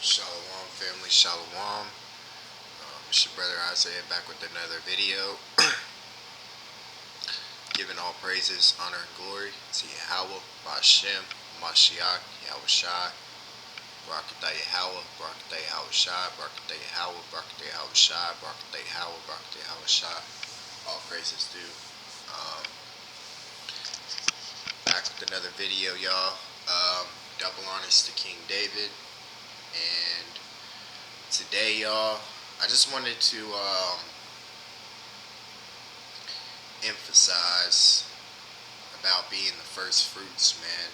Shalom family, shalom. It's your brother Isaiah back with another video. Giving all praises, honor, and glory to Yahweh, Ba'Shem, Mashiach, Yahweh Shai, Barakatah Yahweh, Barakatah Yahweh Shai, Barakatah Yahweh, Barakatah Yahweh Shai, Barakatah Yahweh, Barakatah Yahweh Shai. All praises due. Back with another video, y'all. Double honors to King David. And today, y'all, I just wanted to emphasize about being the first fruits, man.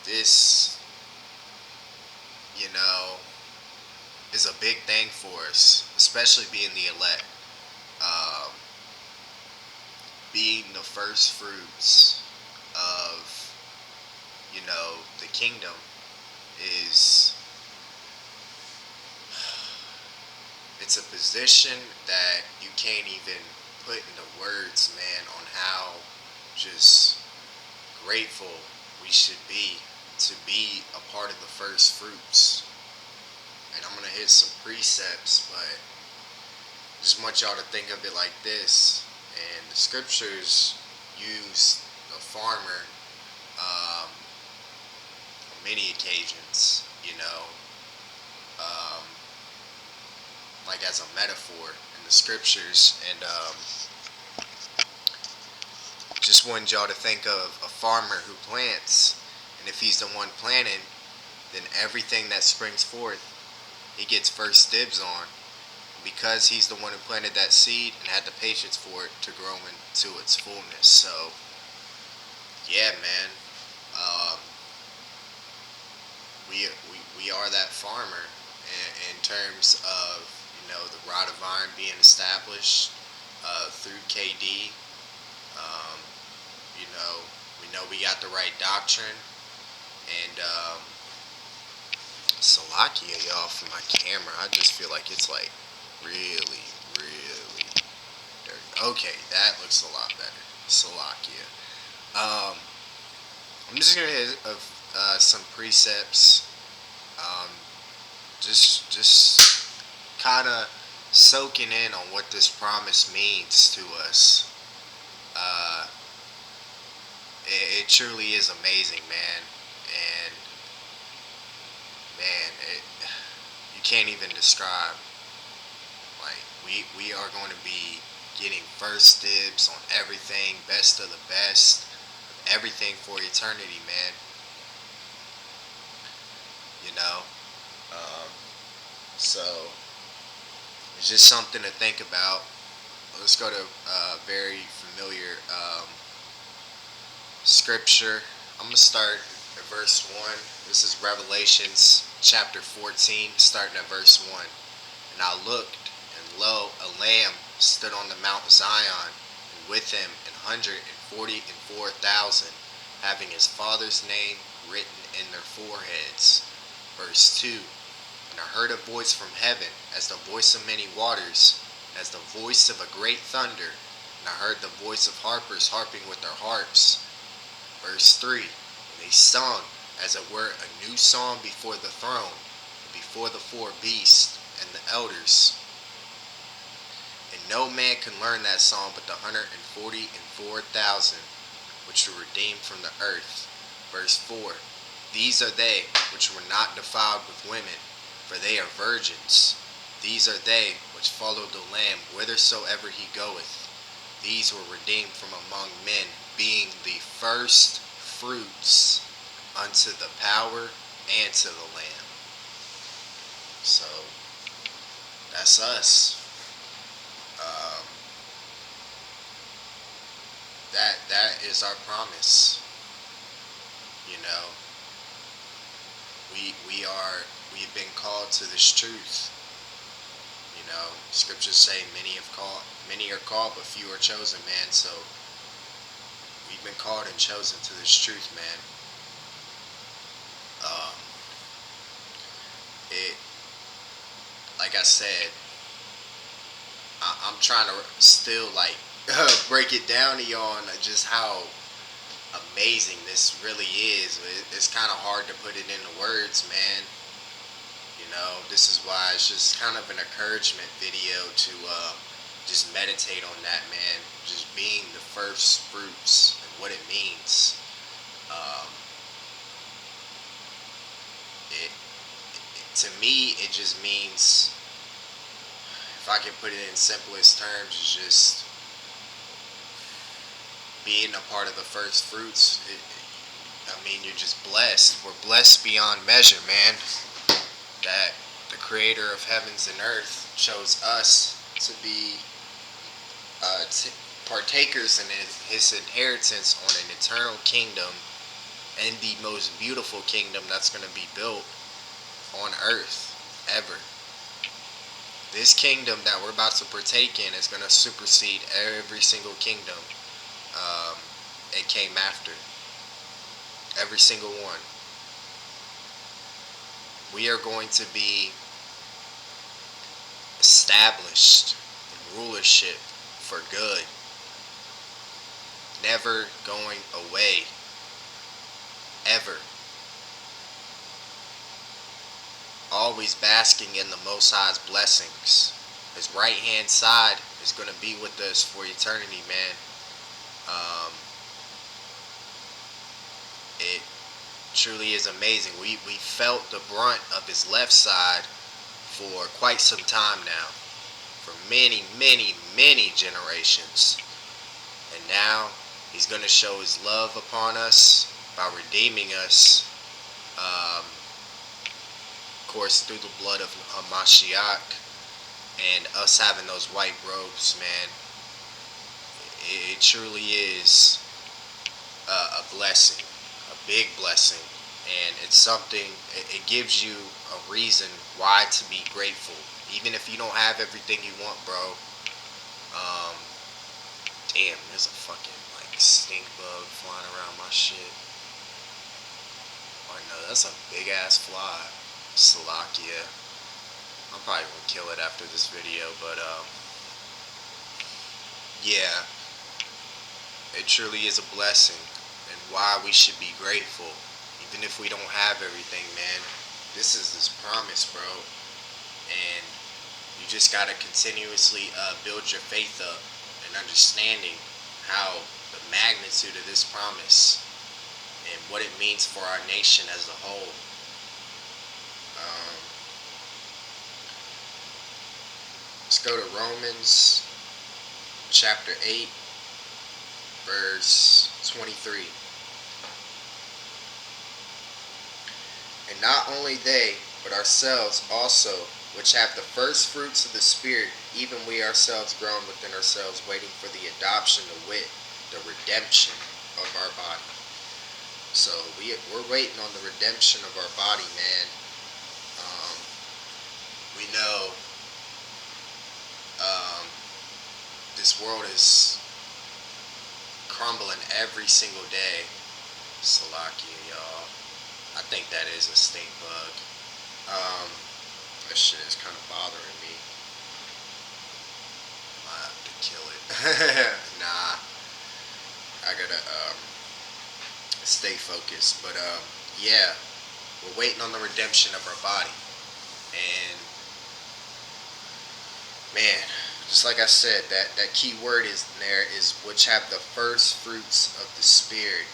This, is a big thing for us, especially being the elect. Um, being the first fruits of, the kingdom is, it's a position that you can't even put into words, man, on how just grateful we should be to be a part of the first fruits. And I'm going to hit some precepts, but I just want y'all to think of it like this. And the scriptures use the farmer on many occasions, like as a metaphor in the scriptures. And just wanted y'all to think of a farmer who plants, and if he's the one planting, then everything that springs forth, he gets first dibs on, because he's the one who planted that seed and had the patience for it to grow into its fullness. So, yeah, man, we are that farmer in terms of the rod of iron being established through KD. Um, we know we got the right doctrine, and Salakia, y'all, for my camera. I just feel like it's like really, really dirty. Okay, that looks a lot better. Salakia. I'm just gonna hit some precepts. Just kind of soaking in on what this promise means to us. It truly is amazing, man. And man, you can't even describe. Like, we are going to be getting first dibs on everything, best of the best, everything for eternity, man. So it's just something to think about. Let's go to a very familiar scripture. I'm going to start at verse 1. This is Revelations chapter 14, starting at verse 1. And I looked, and lo, a lamb stood on the Mount Zion, and with him 144,000, having his Father's name written in their foreheads. Verse 2. And I heard a voice from heaven, as the voice of many waters, as the voice of a great thunder. And I heard the voice of harpers harping with their harps. Verse 3. And they sung, as it were, a new song before the throne, and before the four beasts and the elders. And no man can learn that song but the 144,000 which were redeemed from the earth. Verse 4. These are they which were not defiled with women, for they are virgins. These are they which follow the Lamb whithersoever he goeth. These were redeemed from among men, being the first fruits unto the power and to the Lamb. So, that's us. That is our promise. We've been called to this truth. Scriptures say many are called, but few are chosen, man. So we've been called and chosen to this truth, man. Like I said, I'm trying to still break it down to y'all on just how amazing this really is. It's kind of hard to put it into words, man. This is why it's just kind of an encouragement video to just meditate on that, man. Just being the first fruits and what it means. Um, to me, it just means, if I can put it in simplest terms, it's just being a part of the first fruits. I mean, you're just blessed. We're blessed beyond measure, man. That the creator of heavens and earth chose us to be partakers in his inheritance on an eternal kingdom, and the most beautiful kingdom that's going to be built on earth ever. This kingdom that we're about to partake in is going to supersede every single kingdom it came after. Every single one. We are going to be established in rulership for good. Never going away. Ever. Always basking in the Most High's blessings. His right hand side is going to be with us for eternity, man. It truly is amazing. We felt the brunt of his left side for quite some time now. For many, many, many generations. And now he's going to show his love upon us by redeeming us. Of course, through the blood of Mashiach and us having those white robes, man. It truly is a blessing, a big blessing, and it's something. It gives you a reason why to be grateful, even if you don't have everything you want, bro. Damn, there's a fucking stink bug flying around my shit. Oh no, that's a big ass fly. Salakia. I'm probably gonna kill it after this video, but yeah, it truly is a blessing, and why we should be grateful, even if we don't have everything, man. This is this promise, bro, and you just gotta continuously build your faith up and understanding how the magnitude of this promise and what it means for our nation as a whole. Let's go to Romans chapter 8, verse 23. And not only they, but ourselves also, which have the first fruits of the Spirit, even we ourselves groan within ourselves, waiting for the adoption, to wit, the redemption of our body. So we're waiting on the redemption of our body, man. We know this world is crumbling every single day. Salakia, y'all. I think that is a stink bug. That shit is kind of bothering me. I have to kill it. Nah. I gotta stay focused. But yeah, we're waiting on the redemption of our body. And man, just like I said, that key word is there, is which have the first fruits of the Spirit.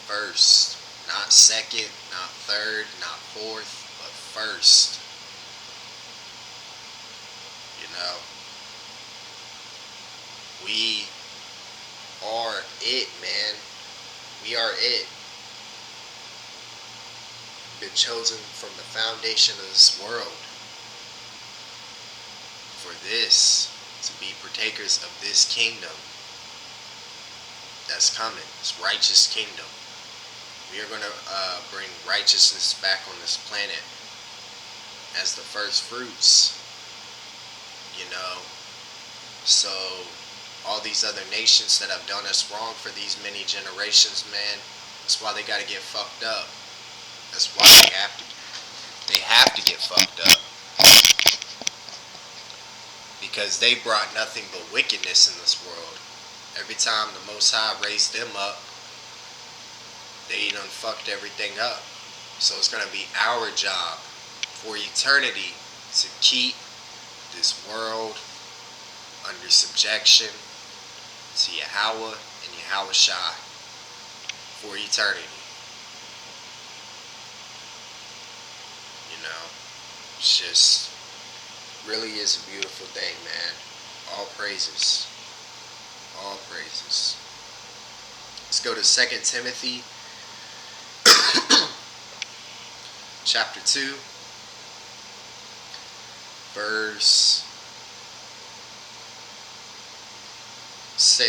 First. Not second, not third, not fourth, but first. We are it, man. We are it. Been chosen from the foundation of this world for this, to be partakers of this kingdom that's coming, this righteous kingdom. We are going to bring righteousness back on this planet as the first fruits, so all these other nations that have done us wrong for these many generations, man, that's why they got to get fucked up. That's why they have to get fucked up. Because they brought nothing but wickedness in this world. Every time the Most High raised them up, They done fucked everything up. So it's gonna be our job for eternity to keep this world under subjection to Yahweh and Yahweh Shai for eternity. You know, it's just really is a beautiful thing, man. All praises. All praises. Let's go to 2 Timothy chapter 2, verse 6.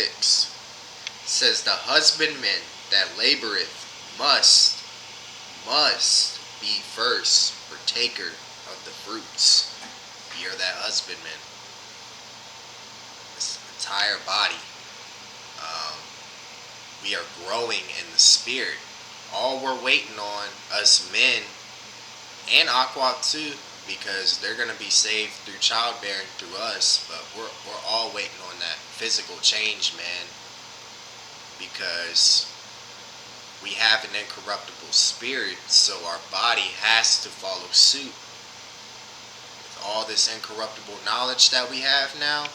It says, the husbandman that laboreth must be first partaker of the fruits. You're that husbandman. This entire body. We are growing in the spirit. All we're waiting on, us men, and Aqua too, because they're going to be saved through childbearing through us, but we're all waiting on that physical change, man, because we have an incorruptible spirit, so our body has to follow suit. With all this incorruptible knowledge that we have now,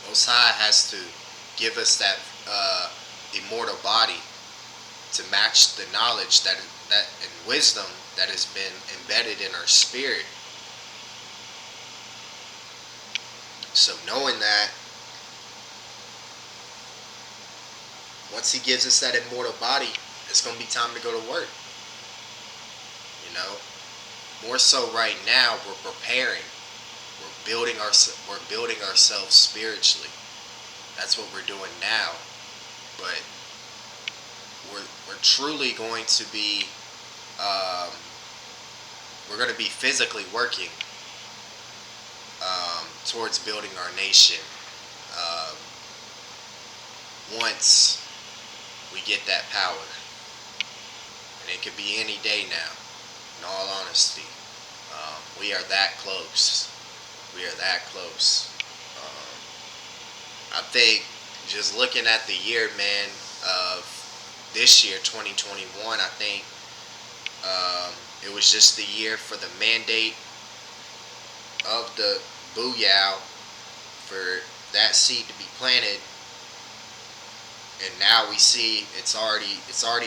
Most High has to give us that immortal body to match the knowledge that and wisdom that has been embedded in our spirit. So knowing that, once he gives us that immortal body, it's going to be time to go to work. You know, more so right now, we're preparing. We're building ourselves spiritually. That's what we're doing now. But we're truly going to be we're going to be physically working towards building our nation once we get that power. And it could be any day now, in all honesty. We are that close. We are that close. I think just looking at the year, man, of this year, 2021, I think it was just the year for the mandate of the booyah for that seed to be planted, and now we see it's already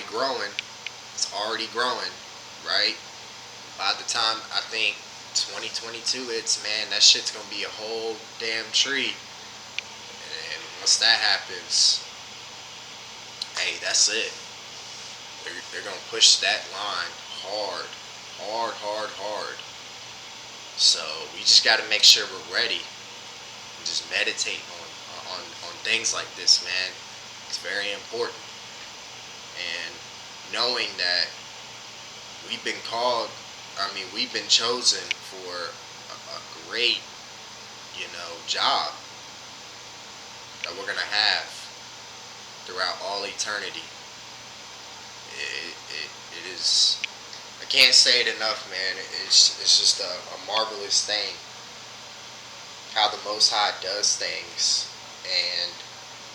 growing. It's already growing, right? By the time I think 2022 hits, man, that shit's gonna be a whole damn tree. And once that happens, hey, that's it. They're gonna push that line hard. So we just got to make sure we're ready and just meditate on things like this, man. It's very important. And knowing that we've been called, we've been chosen for a great, job that we're gonna have throughout all eternity. It is. I can't say it enough, man. It's just a marvelous thing how the Most High does things and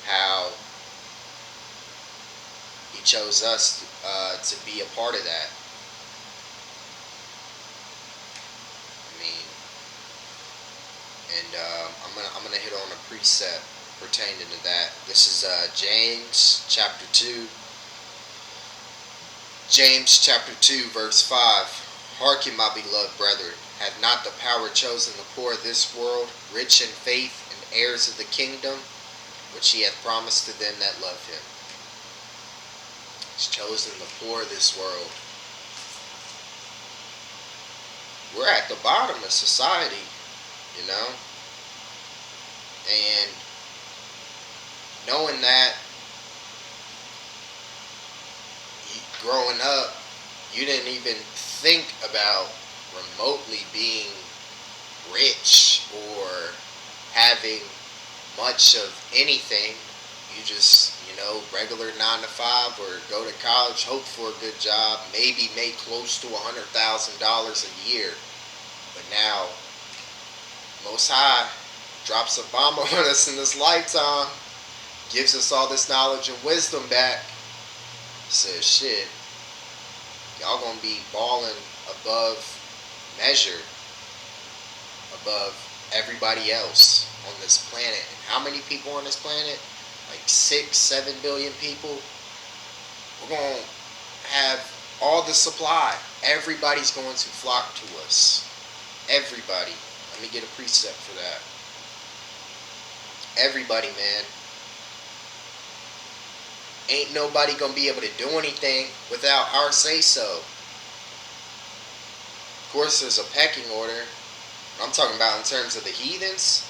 how He chose us to be a part of that. And I'm gonna hit on a precept pertaining to that. This is James chapter 2. James chapter 2, verse 5. Hearken, my beloved brethren, have not the power chosen the poor of this world, rich in faith and heirs of the kingdom, which he hath promised to them that love him. He's chosen the poor of this world. We're at the bottom of society, and knowing that, growing up, you didn't even think about remotely being rich or having much of anything. You just, regular 9 to 5 or go to college, hope for a good job, maybe make close to $100,000 a year. But now, Most High drops a bomb on us in this lifetime, gives us all this knowledge and wisdom back. Says, shit, y'all gonna be balling above measure, above everybody else on this planet. And how many people on this planet? Like 6-7 billion people. We're gonna have all the supply. Everybody's going to flock to us. Everybody. Let me get a precept for that. Everybody, man. Ain't nobody gonna be able to do anything without our say so. Of course, there's a pecking order. I'm talking about in terms of the heathens.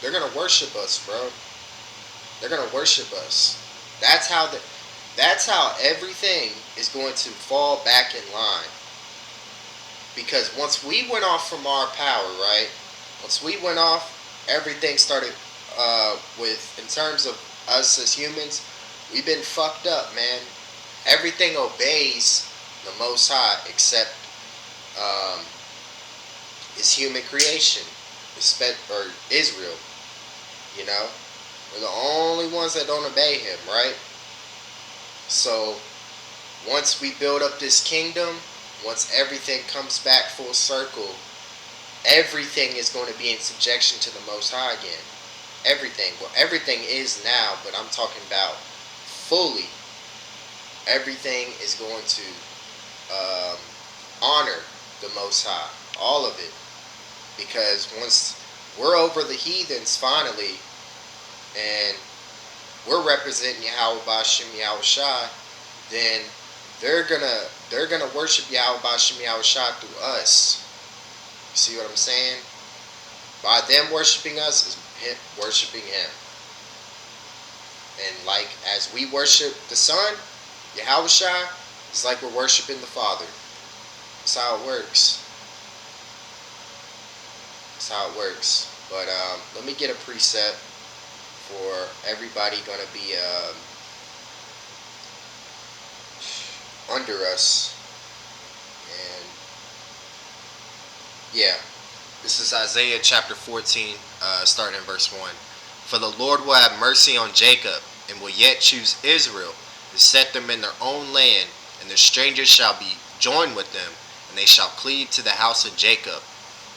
They're gonna worship us, bro. They're gonna worship us. That's how everything is going to fall back in line. Because once we went off from our power, right? Once we went off, everything started in terms of us as humans, we've been fucked up, man. Everything obeys the Most High except is human creation, or Israel. You know, we're the only ones that don't obey Him, right? So once we build up this kingdom, once everything comes back full circle, everything is going to be in subjection to the Most High again. Everything. Well, everything is now, but I'm talking about fully. Everything is going to honor the Most High. All of it. Because once we're over the heathens finally, and we're representing Yahweh Bashim Yahweh Shai, then they're gonna worship Yahweh Bashim Yahweh Shai through us. You see what I'm saying? By them worshiping us is him worshiping Him. And like as we worship the Son, Yahweh Shai, it's like we're worshiping the Father. That's how it works. That's how it works. But let me get a precept for everybody gonna be under us. And yeah, this is Isaiah chapter 14, starting in verse 1. For the Lord will have mercy on Jacob, and will yet choose Israel, and set them in their own land, and the strangers shall be joined with them, and they shall cleave to the house of Jacob.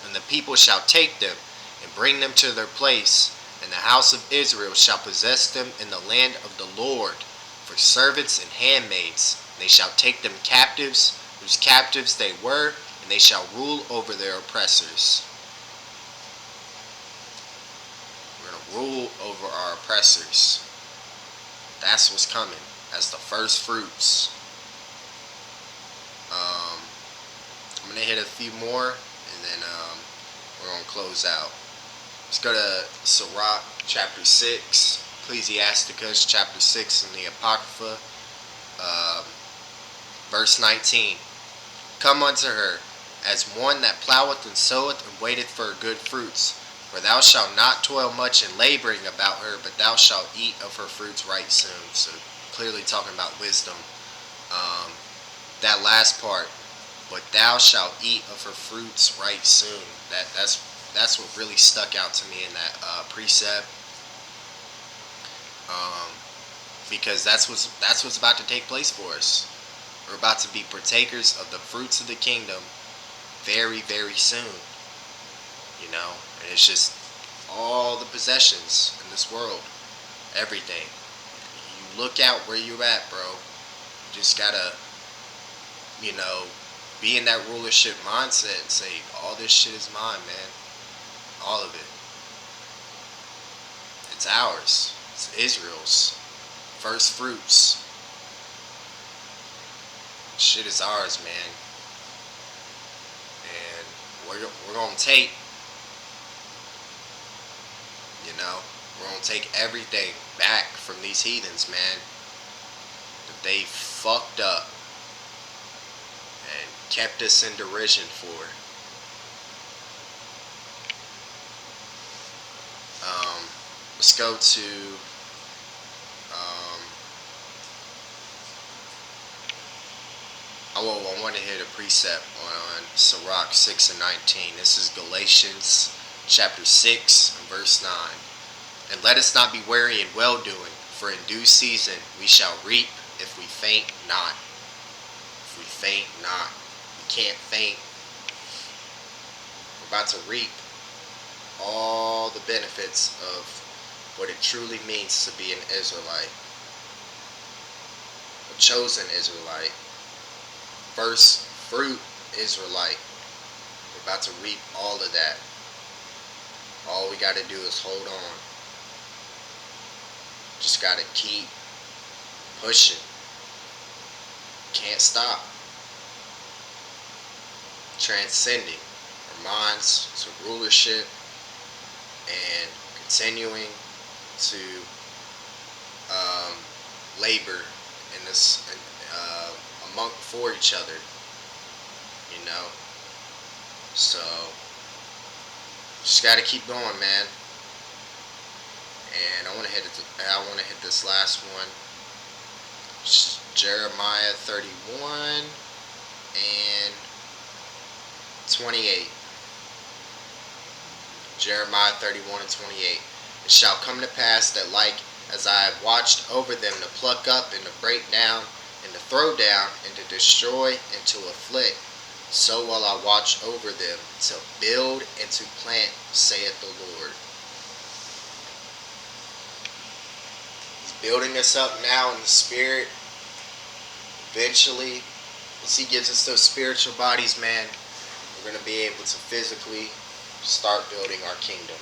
And the people shall take them, and bring them to their place, and the house of Israel shall possess them in the land of the Lord, for servants and handmaids. And they shall take them captives, whose captives they were, and they shall rule over their oppressors. We're going to rule over our oppressors. That's what's coming as the first fruits. I'm going to hit a few more, and then we're going to close out. Let's go to Sirach chapter 6, Ecclesiasticus chapter 6 in the Apocrypha, verse 19. Come unto her as one that ploweth and soweth and waiteth for her good fruits. For thou shalt not toil much in laboring about her, but thou shalt eat of her fruits right soon. So clearly talking about wisdom. That last part, but thou shalt eat of her fruits right soon. That's what really stuck out to me in that precept. Because that's what's about to take place for us. We're about to be partakers of the fruits of the kingdom very, very soon. You know, and it's just all the possessions in this world, everything. You look out where you're at, bro. You just gotta, you know, be in that rulership mindset and say, all this shit is mine, man. All of it. It's ours. It's Israel's. First fruits. Shit is ours, man. And we're gonna take, you know, we're gonna take everything back from these heathens, man, that they fucked up and kept us in derision for. Let's go to I want to hit a precept on Sirach 6 and 19. This is Galatians chapter 6 and verse 9. And let us not be weary in well-doing, For in due season we shall reap if we faint not. If we faint not. We can't faint. We're about to reap all the benefits of what it truly means to be an Israelite. A chosen Israelite. First fruit Israelite. We're about to reap all of that. All we got to do is hold on. Just got to keep pushing. Can't stop. Transcending our minds to rulership and continuing to labor in this for each other, you know. So just got to keep going, man. And I want to hit this last one. Jeremiah 31 and 28. Jeremiah 31 and 28. It shall come to pass that like as I have watched over them to pluck up and to break down and to throw down and to destroy and to afflict, so will I watch over them to build and to plant, saith the Lord. He's building us up now in the spirit. Eventually, once he gives us those spiritual bodies, man, we're going to be able to physically start building our kingdom.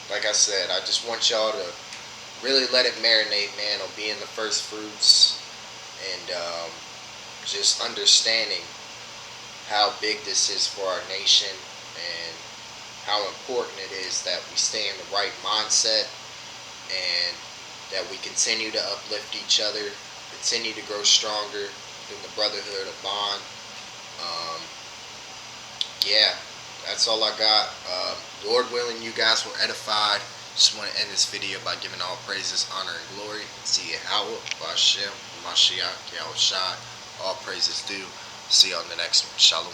Like I said, I just want y'all to really let it marinate, man, on being the first fruits and just understanding how big this is for our nation and how important it is that we stay in the right mindset and that we continue to uplift each other, continue to grow stronger in the brotherhood of bond. Yeah, that's all I got. Lord willing, you guys were edified. Just want to end this video by giving all praises, honor, and glory to Yahweh, Bashem, Mashiach, Yahweh Shai. All praises due. See you on the next one. Shalom.